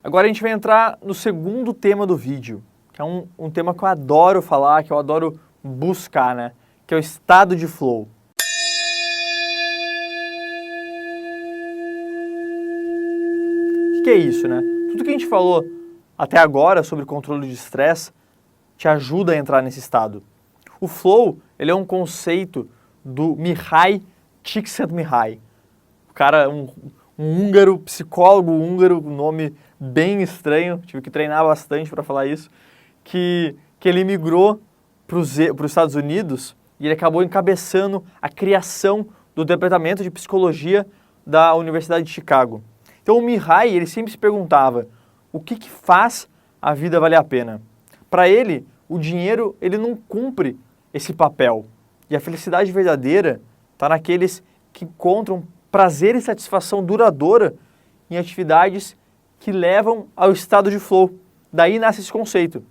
Agora a gente vai entrar no segundo tema do vídeo, que é um tema que eu adoro falar, que eu adoro buscar, né? Que é o estado de flow. O que é isso, né? Tudo que a gente falou até agora sobre controle de estresse te ajuda a entrar nesse estado. O flow, ele é um conceito do Mihaly Csikszentmihalyi. O cara, um húngaro, psicólogo húngaro, um nome bem estranho, tive que treinar bastante para falar isso, que ele migrou para os Estados Unidos e ele acabou encabeçando a criação do departamento de psicologia da Universidade de Chicago. Então o Mihaly, ele sempre se perguntava, o que faz a vida valer a pena? Para ele, o dinheiro, ele não cumpre esse papel. E a felicidade verdadeira está naqueles que encontram prazer e satisfação duradoura em atividades que levam ao estado de flow. Daí nasce esse conceito,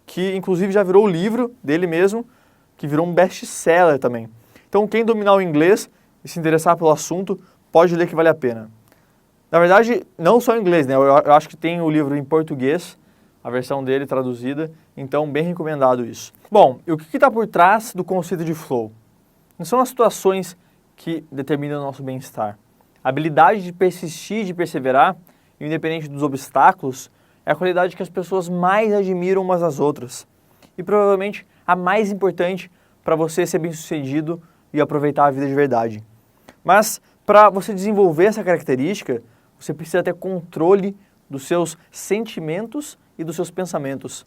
que inclusive já virou o livro dele mesmo, que virou um best-seller também. Então quem dominar o inglês e se interessar pelo assunto, pode ler que vale a pena. Na verdade, não só em inglês, né? Eu acho que tem o livro em português, a versão dele traduzida, então bem recomendado isso. Bom, e o que está por trás do conceito de flow? Não são as situações que determinam o nosso bem-estar. A habilidade de persistir, de perseverar, independente dos obstáculos, é a qualidade que as pessoas mais admiram umas às outras. E provavelmente a mais importante para você ser bem-sucedido e aproveitar a vida de verdade. Mas para você desenvolver essa característica, você precisa ter controle dos seus sentimentos e dos seus pensamentos.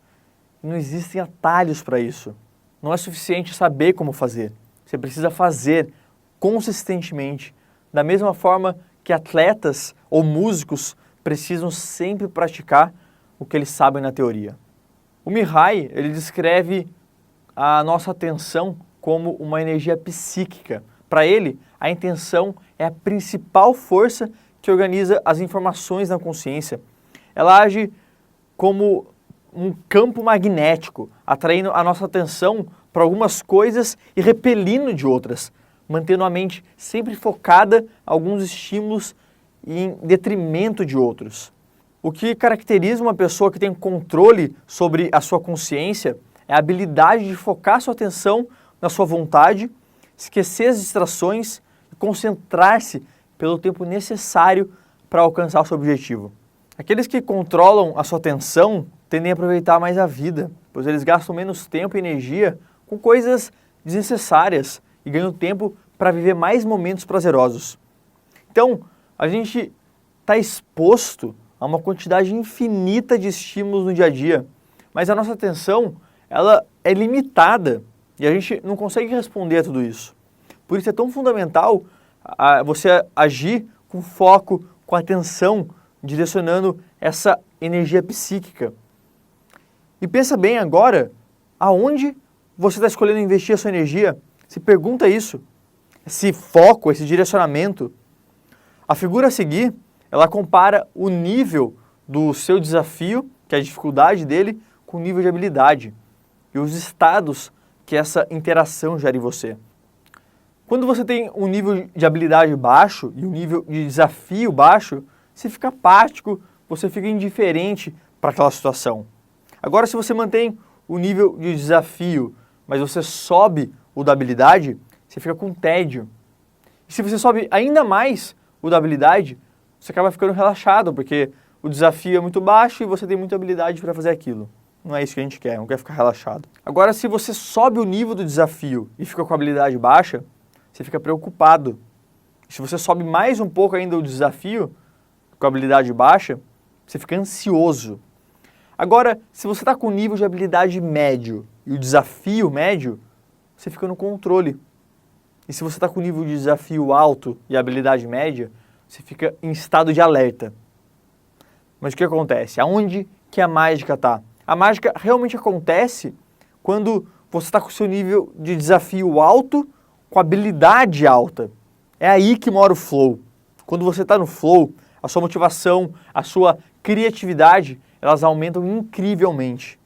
Não existem atalhos para isso. Não é suficiente saber como fazer. Você precisa fazer consistentemente, da mesma forma que atletas ou músicos precisam sempre praticar o que eles sabem na teoria. O Mihaly, ele descreve a nossa atenção como uma energia psíquica. Para ele, a intenção é a principal força que organiza as informações na consciência. Ela age como um campo magnético, atraindo a nossa atenção para algumas coisas e repelindo de outras, mantendo a mente sempre focada em alguns estímulos em detrimento de outros. O que caracteriza uma pessoa que tem controle sobre a sua consciência é a habilidade de focar sua atenção na sua vontade, esquecer as distrações e concentrar-se pelo tempo necessário para alcançar o seu objetivo. Aqueles que controlam a sua atenção tendem a aproveitar mais a vida, pois eles gastam menos tempo e energia com coisas desnecessárias e ganham tempo para viver mais momentos prazerosos. Então, a gente está exposto a uma quantidade infinita de estímulos no dia a dia, mas a nossa atenção, ela é limitada e a gente não consegue responder a tudo isso. Por isso é tão fundamental você agir com foco, com atenção, direcionando essa energia psíquica. E pensa bem agora, aonde você está escolhendo investir a sua energia? Se pergunta isso, esse foco, esse direcionamento. A figura a seguir, ela compara o nível do seu desafio, que é a dificuldade dele, com o nível de habilidade e os estados que essa interação gera em você. Quando você tem um nível de habilidade baixo e um nível de desafio baixo, você fica apático, você fica indiferente para aquela situação. Agora, se você mantém o nível de desafio, mas você sobe o da habilidade, você fica com tédio. E se você sobe ainda mais o da habilidade, você acaba ficando relaxado, porque o desafio é muito baixo e você tem muita habilidade para fazer aquilo. Não é isso que a gente quer, não quer ficar relaxado. Agora, se você sobe o nível do desafio e fica com a habilidade baixa, você fica preocupado. E se você sobe mais um pouco ainda o desafio, com a habilidade baixa, você fica ansioso. Agora, se você está com o nível de habilidade médio e o desafio médio, você fica no controle. E se você está com o nível de desafio alto e habilidade média, você fica em estado de alerta. Mas o que acontece? Aonde que a mágica está? A mágica realmente acontece quando você está com o seu nível de desafio alto, com habilidade alta. É aí que mora o flow. Quando você está no flow, a sua motivação, a sua criatividade, elas aumentam incrivelmente.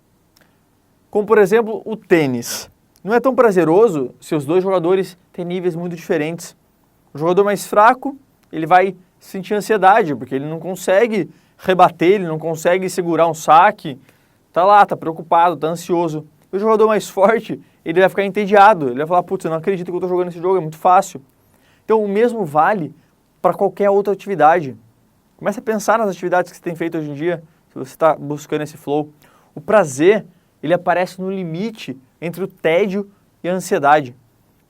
Como, por exemplo, o tênis. Não é tão prazeroso se os dois jogadores têm níveis muito diferentes. O jogador mais fraco, ele vai sentir ansiedade, porque ele não consegue rebater, ele não consegue segurar um saque, tá lá, tá preocupado, tá ansioso. E o jogador mais forte, ele vai ficar entediado, ele vai falar, putz, eu não acredito que eu tô jogando esse jogo, é muito fácil. Então o mesmo vale para qualquer outra atividade. Comece a pensar nas atividades que você tem feito hoje em dia, se você está buscando esse flow. O prazer, ele aparece no limite entre o tédio e a ansiedade.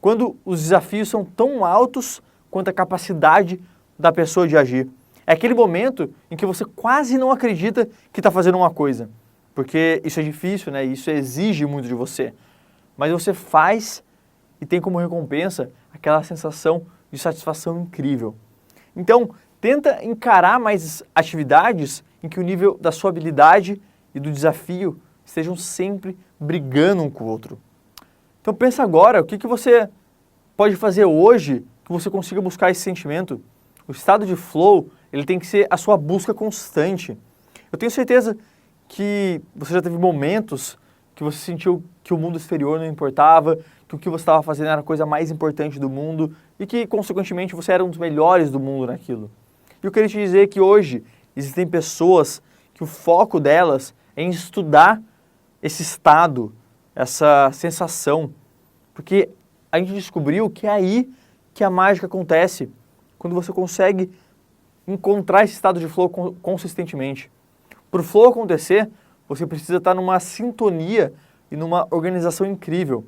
Quando os desafios são tão altos quanto a capacidade da pessoa de agir. É aquele momento em que você quase não acredita que está fazendo uma coisa. Porque isso é difícil, né? Isso exige muito de você. Mas você faz e tem como recompensa aquela sensação de satisfação incrível. Então, tenta encarar mais atividades em que o nível da sua habilidade e do desafio estejam sempre brigando um com o outro. Então pensa agora, o que você pode fazer hoje que você consiga buscar esse sentimento? O estado de flow, ele tem que ser a sua busca constante. Eu tenho certeza que você já teve momentos que você sentiu que o mundo exterior não importava, que o que você estava fazendo era a coisa mais importante do mundo e que, consequentemente, você era um dos melhores do mundo naquilo. E eu queria te dizer que hoje existem pessoas que o foco delas é em estudar esse estado, essa sensação, porque a gente descobriu que é aí que a mágica acontece, quando você consegue encontrar esse estado de flow consistentemente. Para o flow acontecer, você precisa estar numa sintonia e numa organização incrível.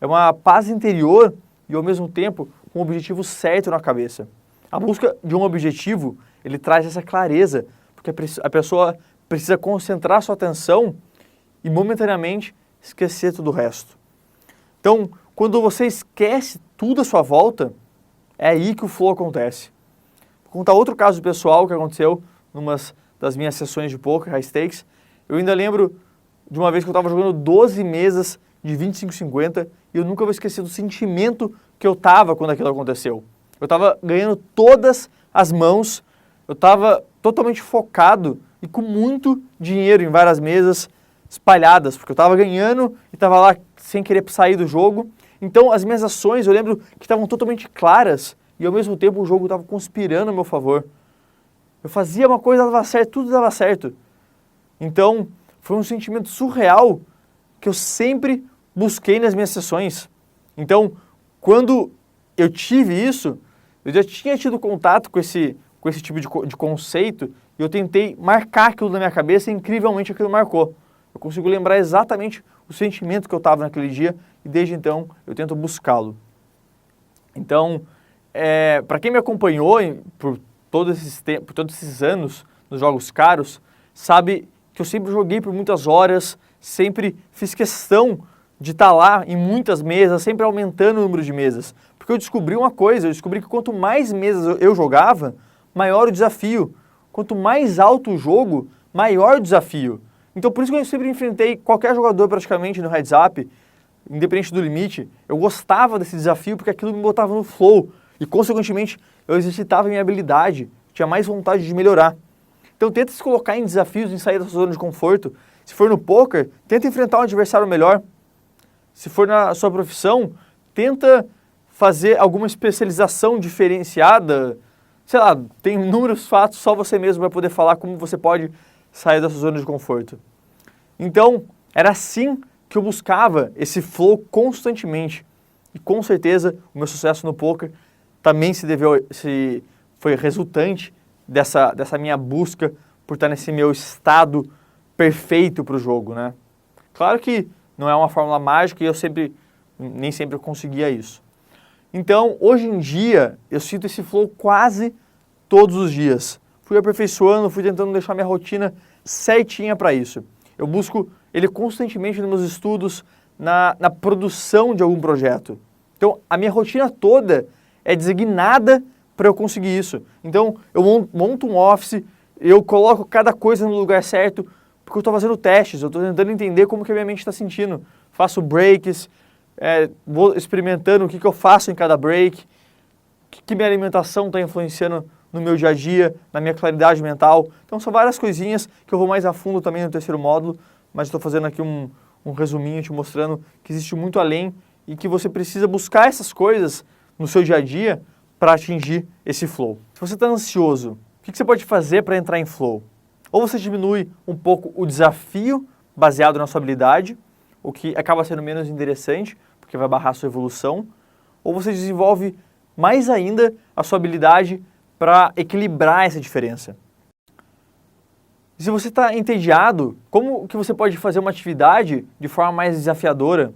É uma paz interior e, ao mesmo tempo, um objetivo certo na cabeça. A busca de um objetivo, ele traz essa clareza, porque a pessoa precisa concentrar sua atenção e, momentaneamente, esquecer tudo o resto. Então, quando você esquece tudo à sua volta, é aí que o flow acontece. Vou contar outro caso pessoal que aconteceu numa das minhas sessões de poker, high stakes. Eu ainda lembro de uma vez que eu estava jogando 12 mesas de 25-50 e eu nunca vou esquecer do sentimento que eu estava quando aquilo aconteceu. Eu estava ganhando todas as mãos, eu estava totalmente focado e com muito dinheiro em várias mesas espalhadas, porque eu estava ganhando e estava lá sem querer sair do jogo. Então as minhas ações, eu lembro que estavam totalmente claras e ao mesmo tempo o jogo estava conspirando a meu favor. Eu fazia uma coisa, dava certo, tudo dava certo. Então foi um sentimento surreal que eu sempre busquei nas minhas sessões. Então, quando eu tive isso, eu já tinha tido contato com esse tipo de conceito e eu tentei marcar aquilo na minha cabeça e incrivelmente aquilo marcou. Eu consigo lembrar exatamente o sentimento que eu estava naquele dia e desde então eu tento buscá-lo. Então, para quem me acompanhou por todos esses anos nos jogos caros, sabe que eu sempre joguei por muitas horas, sempre fiz questão de estar lá em muitas mesas, sempre aumentando o número de mesas. Porque eu descobri uma coisa, eu descobri que quanto mais mesas eu jogava, maior o desafio. Quanto mais alto o jogo, maior o desafio. Então por isso que eu sempre enfrentei qualquer jogador praticamente no heads up, independente do limite. Eu gostava desse desafio porque aquilo me botava no flow. E consequentemente eu exercitava a minha habilidade, tinha mais vontade de melhorar. Então tenta se colocar em desafios, em sair da sua zona de conforto. Se for no poker, tenta enfrentar um adversário melhor. Se for na sua profissão, tenta fazer alguma especialização diferenciada. Sei lá, tem inúmeros fatos, só você mesmo vai poder falar como você pode sair da sua zona de conforto. Então, era assim que eu buscava esse flow constantemente. E com certeza o meu sucesso no poker também foi resultante dessa minha busca por estar nesse meu estado perfeito para o jogo, né? Claro que não é uma fórmula mágica e nem sempre eu conseguia isso. Então, hoje em dia, eu sinto esse flow quase todos os dias. Fui aperfeiçoando, fui tentando deixar minha rotina certinha para isso. Eu busco ele constantemente nos meus estudos, na produção de algum projeto. Então, a minha rotina toda é designada para eu conseguir isso. Então, eu monto um office, eu coloco cada coisa no lugar certo, porque eu estou fazendo testes, eu estou tentando entender como que a minha mente está sentindo. Faço breaks, vou experimentando o que eu faço em cada break, o que minha alimentação está influenciando no meu dia a dia, na minha claridade mental. Então são várias coisinhas que eu vou mais a fundo também no terceiro módulo, mas estou fazendo aqui um resuminho te mostrando que existe muito além e que você precisa buscar essas coisas no seu dia a dia para atingir esse flow. Se você está ansioso, o que você pode fazer para entrar em flow? Ou você diminui um pouco o desafio baseado na sua habilidade, o que acaba sendo menos interessante, porque vai barrar a sua evolução, ou você desenvolve mais ainda a sua habilidade para equilibrar essa diferença. Se você está entediado, como que você pode fazer uma atividade de forma mais desafiadora?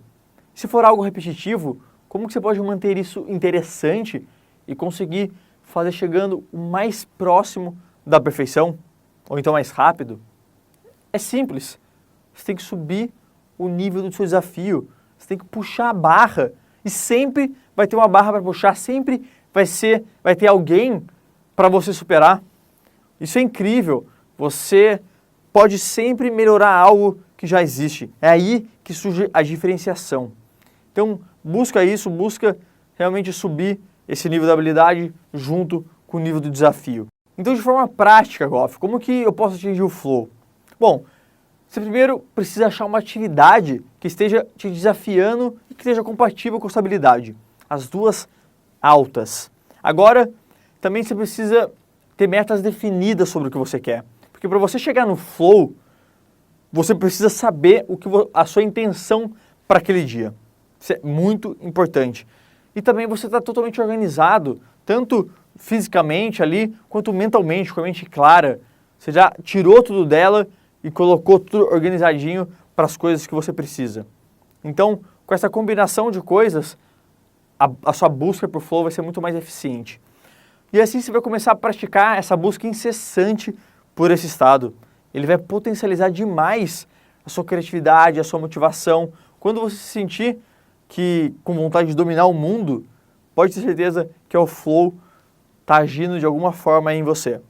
Se for algo repetitivo, como que você pode manter isso interessante e conseguir fazer chegando o mais próximo da perfeição? Ou então mais rápido? É simples. Você tem que subir o nível do seu desafio. Você tem que puxar a barra. E sempre vai ter uma barra para puxar, sempre vai ter alguém para você superar. Isso é incrível. Você pode sempre melhorar algo que já existe. É aí que surge a diferenciação. Então, busca isso, busca realmente subir esse nível da habilidade junto com o nível do desafio. Então, de forma prática, Goff, como que eu posso atingir o flow? Bom, você primeiro precisa achar uma atividade que esteja te desafiando e que esteja compatível com a sua habilidade. As duas altas. Agora, também você precisa ter metas definidas sobre o que você quer. Porque para você chegar no flow, você precisa saber a sua intenção para aquele dia. Isso é muito importante. E também você está totalmente organizado, tanto fisicamente ali, quanto mentalmente, com a mente clara. Você já tirou tudo dela e colocou tudo organizadinho para as coisas que você precisa. Então, com essa combinação de coisas, a sua busca por flow vai ser muito mais eficiente. E assim você vai começar a praticar essa busca incessante por esse estado. Ele vai potencializar demais a sua criatividade, a sua motivação. Quando você se sentir com vontade de dominar o mundo, pode ter certeza que o flow está agindo de alguma forma em você.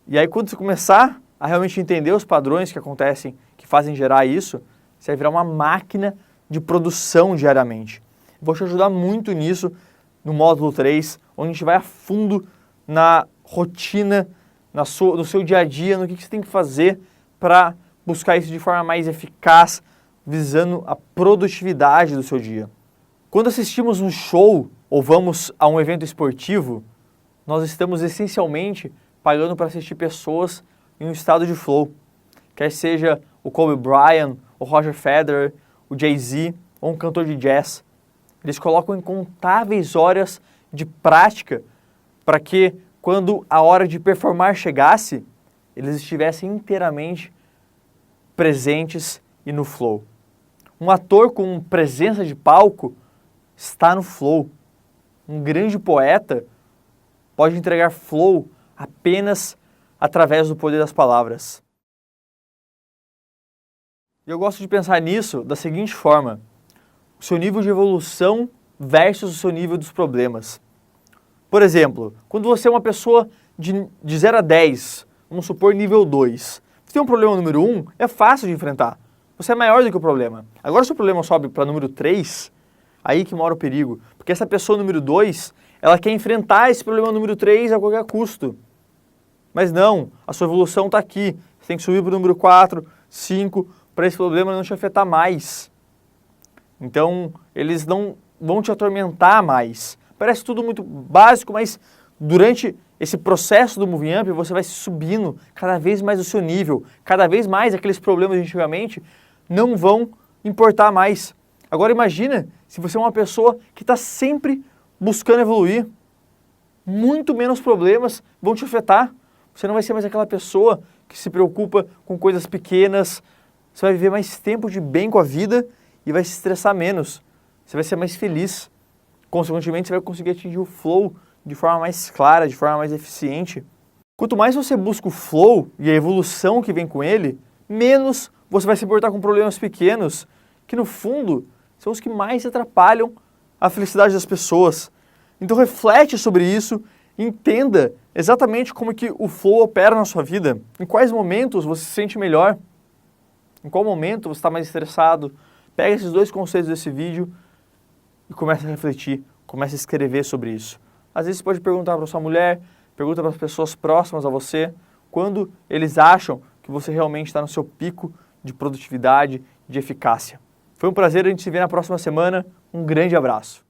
E aí quando você começar a realmente entender os padrões que acontecem, que fazem gerar isso, você vai virar uma máquina de produção diariamente. Vou te ajudar muito nisso no módulo 3, onde a gente vai a fundo na rotina, no seu dia a dia, no que você tem que fazer para buscar isso de forma mais eficaz, visando a produtividade do seu dia. Quando assistimos um show ou vamos a um evento esportivo, nós estamos essencialmente pagando para assistir pessoas em um estado de flow. Quer seja o Kobe Bryant, o Roger Federer, o Jay-Z ou um cantor de jazz. Eles colocam incontáveis horas de prática para que, quando a hora de performar chegasse, eles estivessem inteiramente presentes e no flow. Um ator com presença de palco está no flow. Um grande poeta pode entregar flow apenas através do poder das palavras. E eu gosto de pensar nisso da seguinte forma: o seu nível de evolução versus o seu nível dos problemas. Por exemplo, quando você é uma pessoa de 0 a 10, vamos supor nível 2, você tem um problema número 1, é fácil de enfrentar. Você é maior do que o problema. Agora, se o problema sobe para número 3, aí que mora o perigo. Porque essa pessoa número 2, ela quer enfrentar esse problema número 3 a qualquer custo. Mas não, a sua evolução está aqui. Você tem que subir para o número 4, 5, para esse problema não te afetar mais. Então, eles não vão te atormentar mais. Parece tudo muito básico, mas durante esse processo do Moving Up, você vai subindo cada vez mais o seu nível. Cada vez mais aqueles problemas de antigamente não vão importar mais. Agora imagina se você é uma pessoa que está sempre buscando evoluir. Muito menos problemas vão te afetar. Você não vai ser mais aquela pessoa que se preocupa com coisas pequenas. Você vai viver mais tempo de bem com a vida e vai se estressar menos. Você vai ser mais feliz. Consequentemente, você vai conseguir atingir o flow de forma mais clara, de forma mais eficiente. Quanto mais você busca o flow e a evolução que vem com ele, menos você vai se importar com problemas pequenos, que no fundo são os que mais atrapalham a felicidade das pessoas. Então reflete sobre isso, entenda exatamente como que o flow opera na sua vida, em quais momentos você se sente melhor, em qual momento você está mais estressado. Pega esses 2 conceitos desse vídeo e começa a refletir, começa a escrever sobre isso. Às vezes você pode perguntar para sua mulher, pergunta para as pessoas próximas a você, quando eles acham que você realmente está no seu pico de produtividade, de eficácia. Foi um prazer, a gente se vê na próxima semana. Um grande abraço.